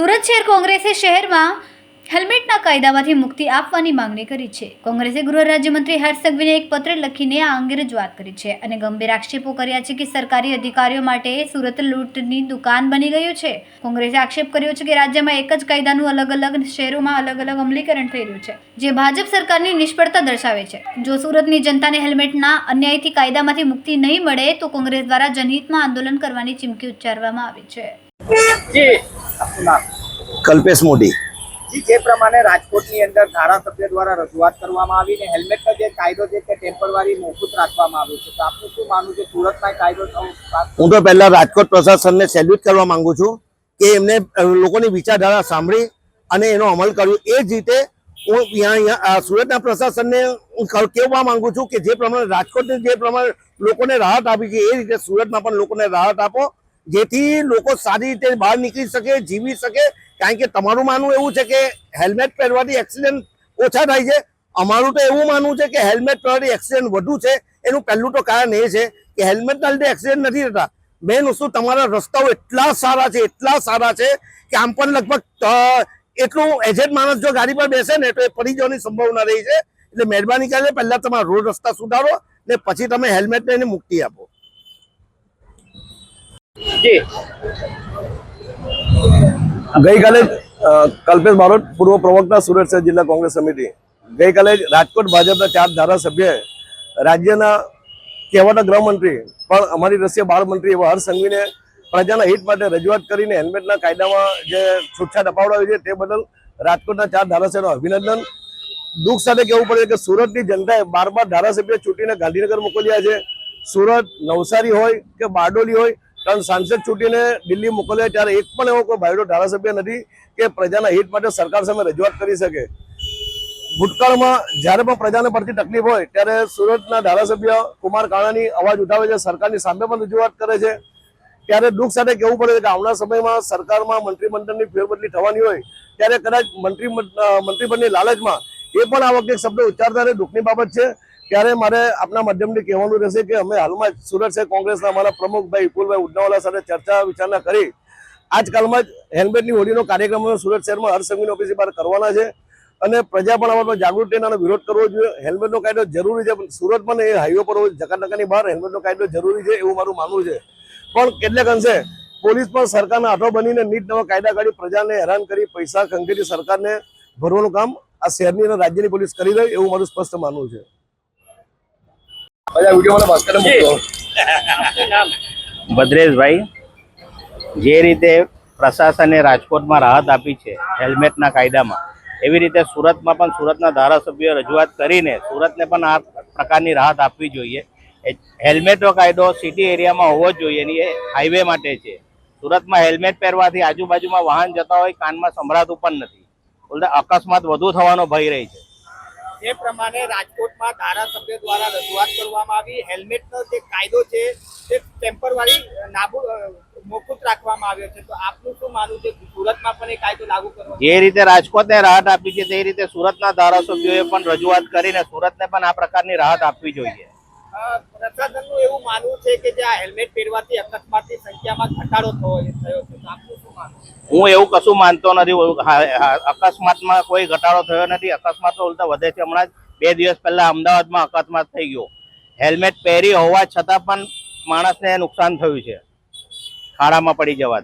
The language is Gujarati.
સુરત શહેર કોંગ્રેસે શહેરમાં હેલ્મેટના કાયદામાંથી મુક્તિ આપવાની માંગણી કરી છે। કોંગ્રેસે ગૃહ રાજ્યમંત્રી હર્ષ સંઘવીને એક પત્ર લખીને આ અંગે રજૂઆત કરી છે અને ગંભીર આક્ષેપો કર્યા છે કે સરકારી અધિકારીઓ માટે સુરત લૂંટની દુકાન બની ગયું છે। કોંગ્રેસે આક્ષેપ કર્યો છે કે રાજ્યમાં એક જ કાયદાનું અલગ-અલગ શહેરોમાં અલગ-અલગ અમલીકરણ થઈ રહ્યું છે, જે ભાજપ સરકારની નિષ્ફળતા દર્શાવે છે। જો સુરતની જનતાને હેલ્મેટના અન્યાયથી કાયદામાંથી મુક્તિ નહીં મળે તો કોંગ્રેસ દ્વારા જનહિતમાં આંદોલન કરવાની ચીમકી ઉચ્ચારવામાં આવી છે। કલ્પેશ મોદી જે પ્રમાણે રાજકોટની અંદર ધારાસભ્ય દ્વારા રજૂઆત કરવામાં આવી ને હેલ્મેટનો જે કાયદો છે તે ટેમ્પરરી મોકૂફ રાખવામાં આવ્યો છે, તો આપનું શું માનવું છે? સુરતમાં કાયદો હું તો પહેલા રાજકોટ પ્રશાસનને સેલ્યુટ કરવા માંગુ છું કે એમને લોકોની વિચારધારા સાંભળી અને એનો અમલ કર્યો। એ જ રીતે હું અહીંયા સુરતના પ્રશાસનને કહેવા માંગુ છું કે જે પ્રમાણે રાજકોટને જે પ્રમાણે લોકોને રાહત આપી છે એ રીતે સુરતમાં પણ લોકોને રાહત આપો, જેથી લોકો સારી રીતે બહાર નીકળી શકે, જીવી શકે। કારણ કે તમારું માનવું એવું છે કે હેલ્મેટ પહેરવાથી એક્સિડન્ટ ઓછા થાય છે, અમારું તો એવું માનવું છે કે હેલ્મેટ પહેરવાથી એક્સિડન્ટ વધુ છે। એનું પહેલું તો કારણ એ છે કે હેલ્મેટના લીધે એક્સિડન્ટ નથી થતા। મેન વસ્તુ તમારા રસ્તાઓ એટલા સારા છે કે આમ પણ લગભગ એટલું એજેડ માણસ જો ગાડી પર બેસે ને તો એ પડી જવાની સંભાવના રહી છે। એટલે મહેરબાની કરીને પહેલા તમારા રોડ રસ્તા સુધારો ને પછી તમે હેલ્મેટને એને મુક્તિ આપો। ગઈકાલે કલ્પેશ બારોટ, પૂર્વ પ્રવક્તા, સુરત શહેર જિલ્લા કોંગ્રેસ સમિતિ। ગઈકાલે રાજકોટ ભાજપના 4 ધારાસભ્યોએ રાજ્યના કહેવાતા ગૃહમંત્રી પણ અમારી રસીય બાળ મંત્રી એવા હર્ષ સંઘવીને પ્રજાના હિત માટે રજૂઆત કરીને હેલ્મેટના કાયદામાં જે છૂટછાટ અપાવડાવી છે તે બદલ રાજકોટના 4 ધારાસભ્યોનું અભિનંદન। દુઃખ સાથે કહેવું પડે કે સુરતની જનતાએ 12 ધારાસભ્યો ચૂંટીને ગાંધીનગર મોકલ્યા છે। સુરત, નવસારી હોય કે બારડોલી હોય, 3 સાંસદ ચૂંટીને દિલ્હી મોકલ્યા, ત્યારે એક પણ એવો કોઈ ભાઈડો ધારાસભ્ય નથી કે પ્રજાના હિત માટે સરકાર સામે રજૂઆત કરી શકે। ભૂતકાળમાં જ્યારે પણ પ્રજાને પડતી તકલીફ હોય ત્યારે સુરતના ધારાસભ્ય કુમાર કાણાની અવાજ ઉઠાવે છે, સરકારની સામે પણ રજૂઆત કરે છે। ત્યારે દુઃખ સાથે કહેવું પડે કે આવનાર સમયમાં સરકારમાં મંત્રીમંડળની ફેરબદલી થવાની હોય ત્યારે કદાચ મંત્રીપદની લાલચમાં એ પણ આ વખતે શબ્દ ઉચ્ચારતા રહે, દુઃખની બાબત છે। ત્યારે મારે આપના માધ્યમથી કહેવાનું રહેશે કે અમે હાલમાં જ સુરત શહેર કોંગ્રેસના અમારા પ્રમુખભાઈ વિપુલભાઈ ઉડનાવાલા સાથે ચર્ચા વિચારણા કરી આજકાલમાં જ હેલ્મેટની હોળીનો કાર્યક્રમ સુરત શહેરમાં હર્ષ સંઘવીની ઓફિસ બહાર કરવાના છે અને પ્રજા પણ અમારા જાગૃત થઈને આનો વિરોધ કરવો જોઈએ। હેલ્મેટનો કાયદો જરૂરી છે, પણ સુરત પણ એ હાઈવે પર જકાતનાકાની બહાર હેલ્મેટનો કાયદો જરૂરી છે એવું મારું માનવું છે। પણ કેટલાક અંશે પોલીસ પણ સરકારના હાથો બનીને નીત નવા કાયદા કાઢી પ્રજાને હેરાન કરી પૈસા ખંખેરી સરકારને ભરવાનું કામ આ શહેરની અને રાજ્યની પોલીસ કરી રહી એવું મારું સ્પષ્ટ માનવું છે। ભદ્રેશભાઈ, જે રીતે પ્રશાસને રાજકોટમાં રાહત આપી છે હેલ્મેટના કાયદામાં, એવી રીતે સુરતમાં પણ સુરતના ધારાસભ્યોએ રજૂઆત કરીને સુરતને પણ આ પ્રકારની રાહત આપવી જોઈએ। હેલ્મેટનો કાયદો સિટી એરિયામાં હોવો જ જોઈએ, એ હાઈવે માટે છે। સુરતમાં હેલ્મેટ પહેરવાથી આજુબાજુમાં વાહન જતા હોય કાનમાં સંભળાતું પણ નથી, ઉલટા અકસ્માત વધુ થવાનો ભય રહી છે। જે પ્રમાણે રાજકોટમાં ધારાસભ્ય દ્વારા રજૂઆત કરવામાં આવી, હેલ્મેટનો જે કાયદો છે તે ટેમ્પરરી મોકૂફ રાખવામાં આવ્યો છે, તો આપનું શું માનવું છે? સુરતમાં પણ એ કાયદો લાગુ કરવો? જે રીતે રાજકોટને રાહત આપી છે તે રીતે સુરતના ધારાસભ્યોએ પણ રજૂઆત કરીને સુરતને પણ આ પ્રકારની રાહત આપવી જોઈએ। પ્રશાસનનું એવું માનવું છે કે જે આ હેલ્મેટ પહેરવાથી અકસ્માતની સંખ્યામાં ઘટાડો થયો છે, તો આપનું શું માનવું? હું એવું કશું માનતો નથી। અકસ્માતમાં કોઈ ઘટાડો થયો નથી, અકસ્માતો ઉલટા વધે છે। હમણાં જ 2 દિવસ પહેલા અમદાવાદમાં અકસ્માત થઈ ગયો, હેલ્મેટ પહેરી હોવા છતાં પણ માણસને નુકસાન થયું છે ખાડામાં પડી જવાથી।